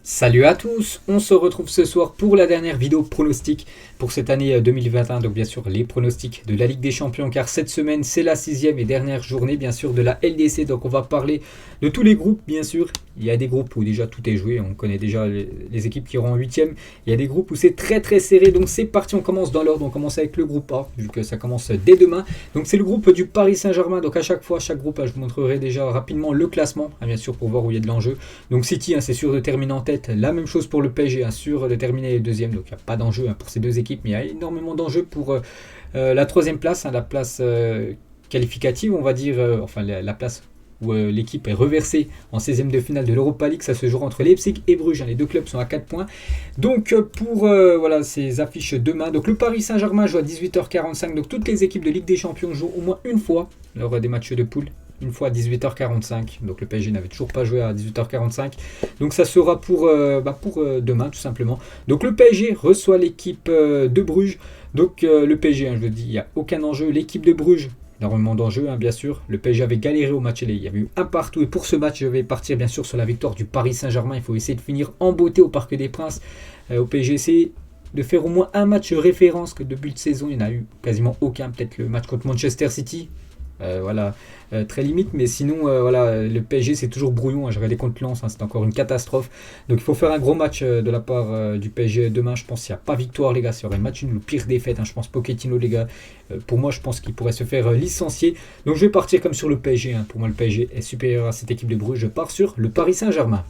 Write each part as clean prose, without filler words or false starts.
Salut à tous, on se retrouve ce soir pour la dernière vidéo pronostic pour cette année 2021, donc bien sûr les pronostics de la Ligue des Champions, car cette semaine c'est la sixième et dernière journée bien sûr de la LDC, donc on va parler de tous les groupes bien sûr. Il y a des groupes où déjà tout est joué, on connaît déjà les équipes qui iront en huitième, il y a des groupes où c'est très serré, donc c'est parti, on commence dans l'ordre, on commence avec le groupe A, vu que ça commence dès demain, donc c'est le groupe du Paris Saint-Germain, donc à chaque fois, chaque groupe, je vous montrerai déjà rapidement le classement, bien sûr pour voir où il y a de l'enjeu, donc City c'est sûr de terminer en tête. La même chose pour le PSG, sûr de terminer deuxième. Donc il n'y a pas d'enjeu pour ces deux équipes, mais il y a énormément d'enjeux pour la troisième place, la place qualificative, on va dire, la place où l'équipe est reversée en 16e de finale de l'Europa League. Ça se jouera entre Leipzig et Bruges. Les deux clubs sont à 4 points. Donc pour ces affiches demain, donc le Paris Saint-Germain joue à 18h45. Donc toutes les équipes de Ligue des Champions jouent au moins une fois lors des matchs de poule. Une fois à 18h45, donc le PSG n'avait toujours pas joué à 18h45, donc ça sera pour demain tout simplement. Donc le PSG reçoit l'équipe de Bruges, donc le PSG, je le dis, il n'y a aucun enjeu, l'équipe de Bruges, énormément d'enjeux bien sûr, le PSG avait galéré au match aller, il y avait eu un partout, et pour ce match je vais partir bien sûr sur la victoire du Paris Saint-Germain, il faut essayer de finir en beauté au Parc des Princes, au PSG c'est de faire au moins un match référence, que depuis de saison il n'y en a eu quasiment aucun, peut-être le match contre Manchester City, très limite, mais sinon le PSG c'est toujours brouillon, j'ai regardé contre Lens, c'est encore une catastrophe, donc il faut faire un gros match de la part du PSG demain. Je pense qu'il n'y a pas victoire les gars, s'il y aurait un match nul ou pire défaite, je pense Pochettino les gars, pour moi je pense qu'il pourrait se faire licencier, donc je vais partir comme sur le PSG, pour moi le PSG est supérieur à cette équipe de Bruges, je pars sur le Paris Saint-Germain.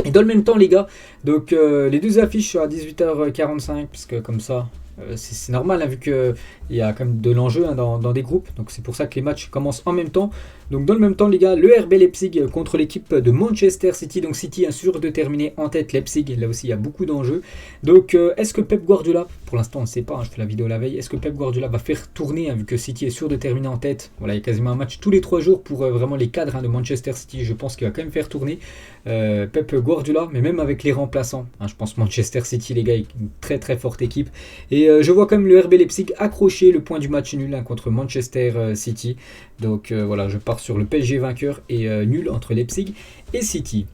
Et dans le même temps les gars, donc les deux affiches à 18h45, parce que comme ça c'est normal vu qu'il y a quand même de l'enjeu dans des groupes, donc c'est pour ça que les matchs commencent en même temps. Donc dans le même temps les gars, le RB Leipzig contre l'équipe de Manchester City, donc City sûr de terminer en tête, Leipzig là aussi il y a beaucoup d'enjeux. Donc est-ce que Pep Guardiola, pour l'instant on ne sait pas, je fais la vidéo la veille, est-ce que Pep Guardiola va faire tourner vu que City est sûr de terminer en tête, il y a quasiment un match tous les 3 jours pour vraiment les cadres de Manchester City, je pense qu'il va quand même faire tourner Pep Guardiola, mais même avec les remplaçants, je pense Manchester City les gars, une très forte équipe, et je vois quand même le RB Leipzig accrocher le point du match nul contre Manchester City. Donc je pars sur le PSG vainqueur et nul entre Leipzig et City.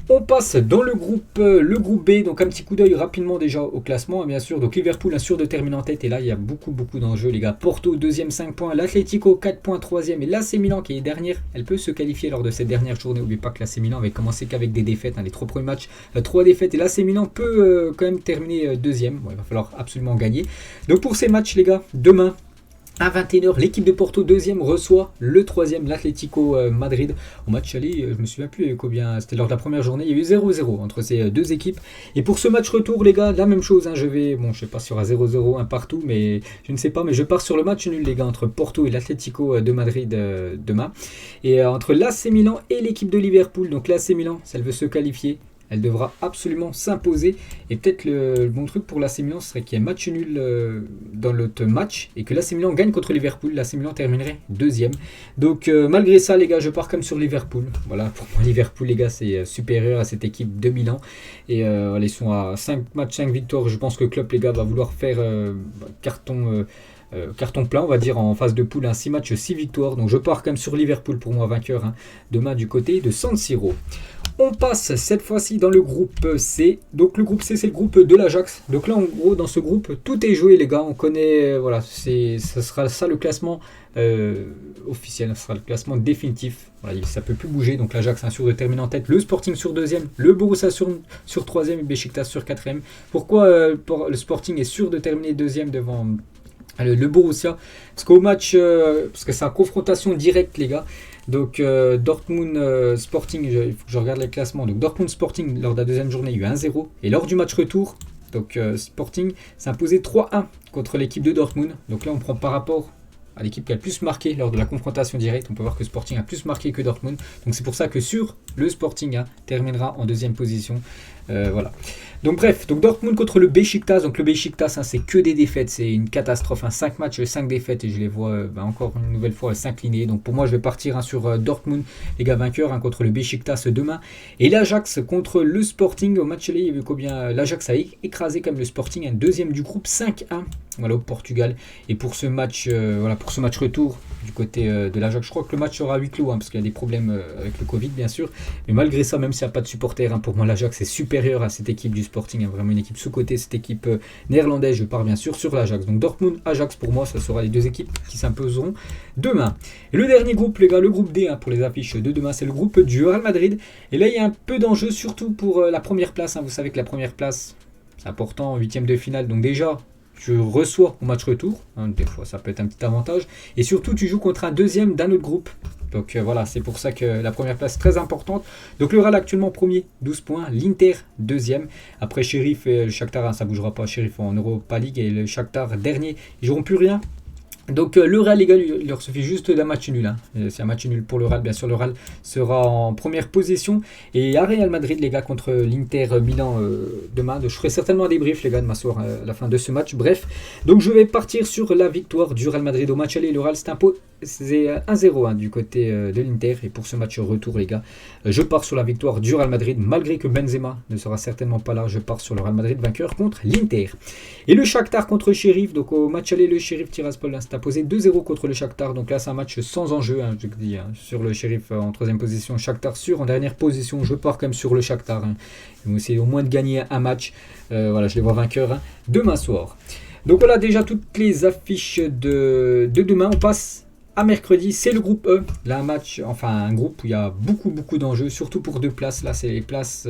On passe dans le groupe B, donc un petit coup d'œil rapidement déjà au classement, bien sûr. Donc Liverpool sûr de terminer en tête, et là il y a beaucoup d'enjeux les gars. Porto deuxième 5 points, l'Atlético 4 points troisième, et l'AC Milan qui est dernière, elle peut se qualifier lors de cette dernière journée. N'oubliez pas que l'AC Milan avait commencé qu'avec des défaites, les 3 premiers matchs, 3 défaites, et l'AC Milan peut quand même terminer deuxième. Il va falloir absolument gagner. Donc pour ces matchs les gars, demain à 21h, l'équipe de Porto deuxième reçoit le troisième, l'Atlético Madrid. Au match aller, je me souviens plus combien, c'était lors de la première journée, il y a eu 0-0 entre ces deux équipes. Et pour ce match retour les gars, la même chose, je sais pas s'il y aura 0-0 un partout, mais je ne sais pas, mais je pars sur le match nul les gars, entre Porto et l'Atlético de Madrid demain. Et entre l'AC Milan et l'équipe de Liverpool, donc l'AC Milan, si elle veut se qualifier, elle devra absolument s'imposer. Et peut-être le bon truc pour l'AC Milan serait qu'il y ait match nul dans l'autre match et que l'AC Milan gagne contre Liverpool. L'AC Milan terminerait deuxième. Donc malgré ça les gars, je pars comme sur Liverpool. Voilà, pour moi Liverpool les gars c'est supérieur à cette équipe de Milan. Et ils sont à 5 matchs, 5 victoires. Je pense que Klopp les gars va vouloir faire carton plein on va dire en phase de poule, 6 matchs 6 victoires, donc je pars quand même sur Liverpool pour moi vainqueur demain du côté de San Siro. On passe cette fois-ci dans le groupe C. Donc le groupe C c'est le groupe de l'Ajax. Donc là en gros dans ce groupe tout est joué les gars. On connaît ça sera ça le classement officiel, ça sera le classement définitif. Ça peut plus bouger. Donc l'Ajax sûr de terminer en tête, le Sporting sur deuxième, le Borussia sur troisième et Beşiktaş sur quatrième. Pourquoi le Sporting est sûr de terminer deuxième devant le Borussia? Parce qu'au match, parce que c'est une confrontation directe les gars. Donc Dortmund Sporting, il faut que je regarde les classements. Donc Dortmund Sporting lors de la deuxième journée, il y a eu 1-0. Et lors du match retour, donc Sporting s'est imposé 3-1 contre l'équipe de Dortmund. Donc là on prend par rapport à l'équipe qui a le plus marqué lors de la confrontation directe. On peut voir que Sporting a plus marqué que Dortmund. Donc c'est pour ça que le Sporting terminera en deuxième position. Donc bref, donc Dortmund contre le Beşiktaş. Donc le Beşiktaş c'est que des défaites, c'est une catastrophe. 5 matchs, 5 défaites et je les vois encore une nouvelle fois s'incliner. Donc pour moi je vais partir sur Dortmund, les gars vainqueurs contre le Beşiktaş demain. Et l'Ajax contre le Sporting. Au match aller, il y a vu combien l'Ajax a écrasé comme le Sporting, un deuxième du groupe 5-1. Au Portugal. Et pour ce match retour du côté de l'Ajax. Je crois que le match sera à huis clos, parce qu'il y a des problèmes avec le Covid, bien sûr. Mais malgré ça, même s'il n'y a pas de supporters, pour moi, l'Ajax est supérieur à cette équipe du Sporting. Vraiment une équipe sous-cotée, cette équipe néerlandaise. Je pars bien sûr sur l'Ajax. Donc Dortmund-Ajax, pour moi, ce sera les deux équipes qui s'imposeront demain. Et le dernier groupe, les gars, le groupe D, pour les affiches de demain, c'est le groupe du Real Madrid. Et là, il y a un peu d'enjeu, surtout pour la première place. Vous savez que la première place, c'est important en 8e de finale. Donc déjà, tu reçois au match retour. Des fois, ça peut être un petit avantage. Et surtout, tu joues contre un deuxième d'un autre groupe. Donc voilà, c'est pour ça que la première place est très importante. Donc le Real actuellement premier, 12 points. L'Inter deuxième. Après Sheriff et le Shakhtar, ça ne bougera pas. Sheriff en Europa League et le Shakhtar dernier. Ils joueront plus rien. Donc le Real, les gars, il leur suffit juste d'un match nul. C'est un match nul pour le Real. Bien sûr, le Real sera en première position. Et à Real Madrid, les gars, contre l'Inter Milan demain. Donc, je ferai certainement un débrief, les gars, de m'asseoir à la fin de ce match. Bref, donc je vais partir sur la victoire du Real Madrid au match aller. Le Real, c'est 1-0 du côté de l'Inter. Et pour ce match retour, les gars, je pars sur la victoire du Real Madrid. Malgré que Benzema ne sera certainement pas là, je pars sur le Real Madrid vainqueur contre l'Inter. Et le Shakhtar contre Sheriff. Donc au match aller, le Sheriff Tiraspol, c'est imposé 2-0 contre le Shakhtar. Donc là, c'est un match sans enjeu. Je dis, sur le Sheriff en 3e position, Shakhtar sûr. En dernière position, je pars quand même sur le Shakhtar. Ils vont essayer au moins de gagner un match. Voilà, je les vois vainqueurs demain soir. Donc voilà déjà toutes les affiches de demain. On passe à mercredi, c'est le groupe E. Là, un groupe où il y a beaucoup d'enjeux, surtout pour 2 places. Là, c'est les places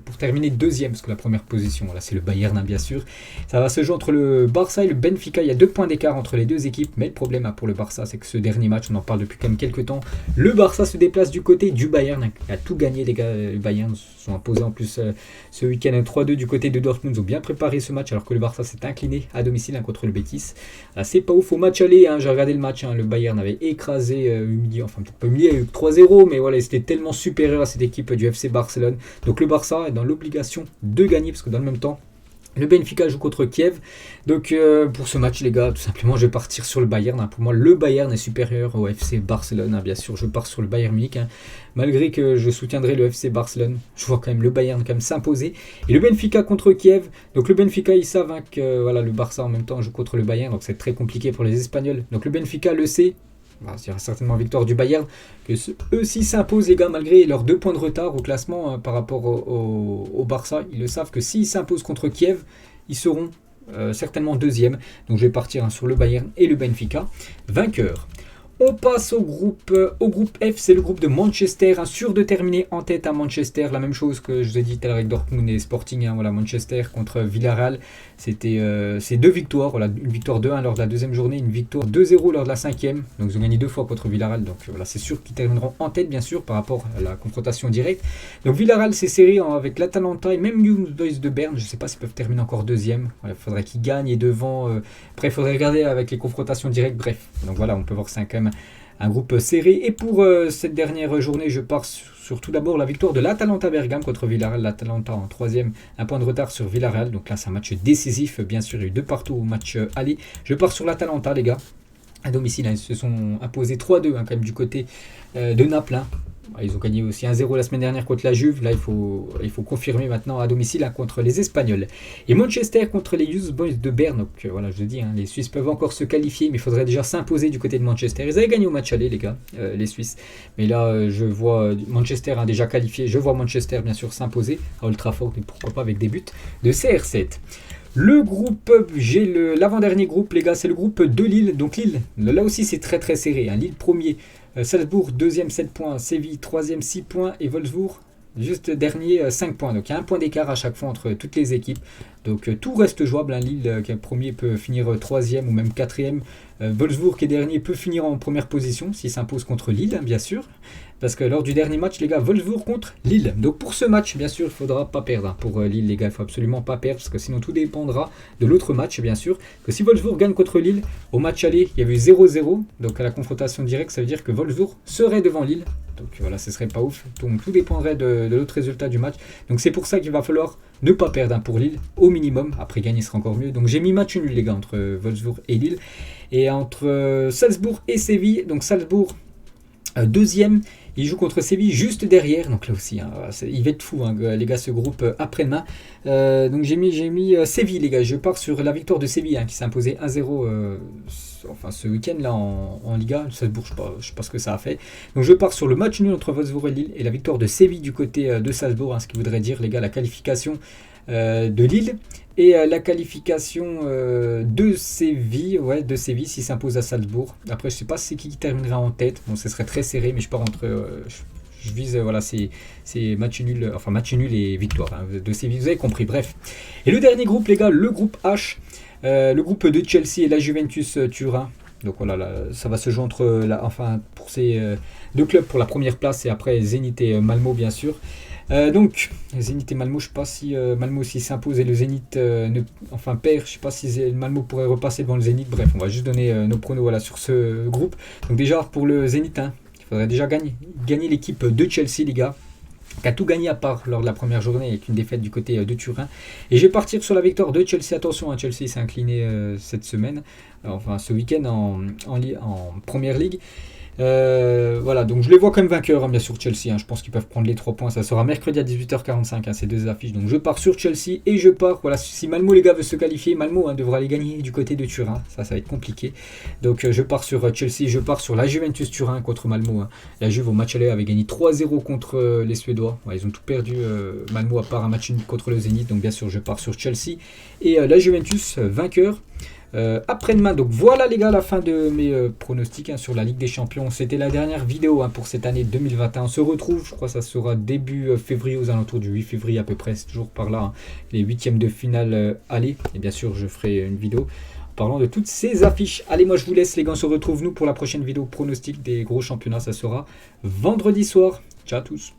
pour terminer deuxième, parce que la première position, là, c'est le Bayern, bien sûr. Ça va se jouer entre le Barça et le Benfica. Il y a 2 points d'écart entre les deux équipes, mais le problème pour le Barça, c'est que ce dernier match, on en parle depuis quand même quelques temps. Le Barça se déplace du côté du Bayern, qui a tout gagné, les gars. Le Bayern se sont imposés en plus ce week-end 3-2 du côté de Dortmund. Ils ont bien préparé ce match, alors que le Barça s'est incliné à domicile contre le Betis. Là, c'est pas ouf au match aller. J'ai regardé le match, le Bayern avait écrasé, humilié, enfin peut-être pas humilié, il y a eu 3-0, mais voilà, c'était tellement supérieur à cette équipe du FC Barcelone. Donc le Barça est dans l'obligation de gagner, parce que dans le même temps, le Benfica joue contre Kiev. Donc pour ce match, les gars, tout simplement, je vais partir sur le Bayern. Pour moi, le Bayern est supérieur au FC Barcelone. Bien sûr, je pars sur le Bayern Munich. Malgré que je soutiendrai le FC Barcelone, je vois quand même le Bayern s'imposer. Et le Benfica contre Kiev. Donc le Benfica, ils savent que voilà, le Barça en même temps joue contre le Bayern. Donc c'est très compliqué pour les Espagnols. Donc le Benfica le sait. Il y aura certainement victoire du Bayern, que eux aussi s'imposent, les gars, malgré leurs 2 points de retard au classement par rapport au Barça. Ils le savent que s'ils s'imposent contre Kiev, ils seront certainement deuxième. Donc je vais partir sur le Bayern et le Benfica vainqueur. On passe au groupe F, c'est le groupe de Manchester, sûr de terminer en tête à Manchester. La même chose que je vous ai dit tout à l'heure avec Dortmund et Sporting. Voilà, Manchester contre Villarreal, c'était ces 2 victoires. Voilà, une victoire 2-1 lors de la deuxième journée, une victoire 2-0 lors de la 5e. Donc ils ont gagné 2 fois contre Villarreal. Donc voilà, c'est sûr qu'ils termineront en tête, bien sûr, par rapport à la confrontation directe. Donc Villarreal s'est serré avec l'Atalanta et même Young Boys de Berne. Je ne sais pas s'ils peuvent terminer encore deuxième. Il faudrait qu'ils gagnent et devant. Après, il faudrait regarder avec les confrontations directes. Bref, donc voilà, on peut voir que c'est quand même un groupe serré. Et pour cette dernière journée, je pars sur tout d'abord la victoire de l'Atalanta Bergame contre Villarreal. L'Atalanta en 3e, un point de retard sur Villarreal. Donc là, c'est un match décisif. Bien sûr, il y a eu 2 partout au match aller. Je pars sur l'Atalanta, les gars. À domicile, ils se sont imposés 3-2 quand même du côté de Naples. Ils ont gagné aussi 1-0 la semaine dernière contre la Juve. Là, il faut confirmer maintenant à domicile contre les Espagnols. Et Manchester contre les Youth Boys de Berne. Donc voilà, je vous dis, les Suisses peuvent encore se qualifier, mais il faudrait déjà s'imposer du côté de Manchester. Ils avaient gagné au match aller, les gars, les Suisses. Mais là, je vois Manchester déjà qualifié. Je vois Manchester, bien sûr, s'imposer à Old Trafford, et pourquoi pas avec des buts de CR7. Le groupe, j'ai l'avant-dernier groupe, les gars, c'est le groupe de Lille. Donc Lille, là aussi, c'est très très serré. Lille premier. Salzbourg, 2e, 7 points. Séville, 3e, 6 points. Et Wolfsburg, juste dernier, 5 points. Donc il y a un point d'écart à chaque fois entre toutes les équipes. Donc tout reste jouable. Lille, qui est premier, peut finir 3e ou même 4e. Wolfsburg, qui est dernier, peut finir en première position s'il s'impose contre Lille, bien sûr. Parce que lors du dernier match, les gars, Wolfsburg contre Lille. Donc pour ce match, bien sûr, il ne faudra pas perdre. Pour Lille, les gars, il ne faut absolument pas perdre. Parce que sinon, tout dépendra de l'autre match, bien sûr. Que si Wolfsburg gagne contre Lille, au match aller, il y avait eu 0-0. Donc à la confrontation directe, ça veut dire que Wolfsburg serait devant Lille. Donc voilà, ce serait pas ouf. Donc tout dépendrait de l'autre résultat du match. Donc c'est pour ça qu'il va falloir ne pas perdre pour Lille, au minimum. Après, gagner sera encore mieux. Donc j'ai mis match nul, les gars, entre Wolfsburg et Lille. Et entre Salzbourg et Séville. Donc Salzbourg, deuxième. Il joue contre Séville juste derrière, donc là aussi, il va être fou, les gars, ce groupe après-demain. Donc j'ai mis Séville, les gars. Je pars sur la victoire de Séville qui s'est imposée 1-0 ce week-end là en Liga. Salzbourg, je sais pas ce que ça a fait. Donc je pars sur le match nul entre Wolfsburg et Lille et la victoire de Séville du côté de Salzbourg, ce qui voudrait dire, les gars, la qualification de Lille et la qualification de Séville, s'il s'impose à Salzbourg. Après, je sais pas c'est qui terminera en tête. Bon, ce serait très serré, mais je pars entre. Je vise c'est match nul et victoire de Séville, vous avez compris. Bref. Et le dernier groupe, les gars, le groupe H, le groupe de Chelsea et la Juventus Turin. Donc voilà, là, ça va se jouer entre pour ces deux clubs pour la première place et après Zénith et Malmo, bien sûr. Donc Zénith et Malmo, je ne sais pas si Malmo s'il s'impose et le Zénith perd, je ne sais pas si Malmo pourrait repasser devant le Zénith. Bref, on va juste donner nos pronos sur ce groupe. Donc déjà pour le Zénith, il faudrait déjà gagner l'équipe de Chelsea, les gars, qui a tout gagné à part lors de la première journée avec une défaite du côté de Turin. Et je vais partir sur la victoire de Chelsea. Attention, Chelsea s'est incliné cette semaine, ce week-end en Première Ligue. Voilà, donc je les vois comme vainqueurs, bien sûr, Chelsea. Je pense qu'ils peuvent prendre les 3 points. Ça sera mercredi à 18h45, ces deux affiches. Donc je pars sur Chelsea et je pars. Voilà, si Malmo, les gars, veut se qualifier, Malmo devra aller gagner du côté de Turin. Ça va être compliqué. Donc je pars sur Chelsea, je pars sur la Juventus Turin contre Malmo. La Juve au match aller avait gagné 3-0 contre les Suédois. Ils ont tout perdu, Malmo, à part un match nul contre le Zénith. Donc bien sûr, je pars sur Chelsea et la Juventus vainqueur. Après-demain, donc voilà les gars, la fin de mes pronostics sur la Ligue des Champions. C'était la dernière vidéo pour cette année 2021. On se retrouve, je crois que ça sera début février, aux alentours du 8 février à peu près, c'est toujours par là, les huitièmes de finale aller. Et bien sûr, je ferai une vidéo en parlant de toutes ces affiches. Allez, moi je vous laisse les gars, on se retrouve nous pour la prochaine vidéo pronostic des gros championnats. Ça sera vendredi soir. Ciao à tous.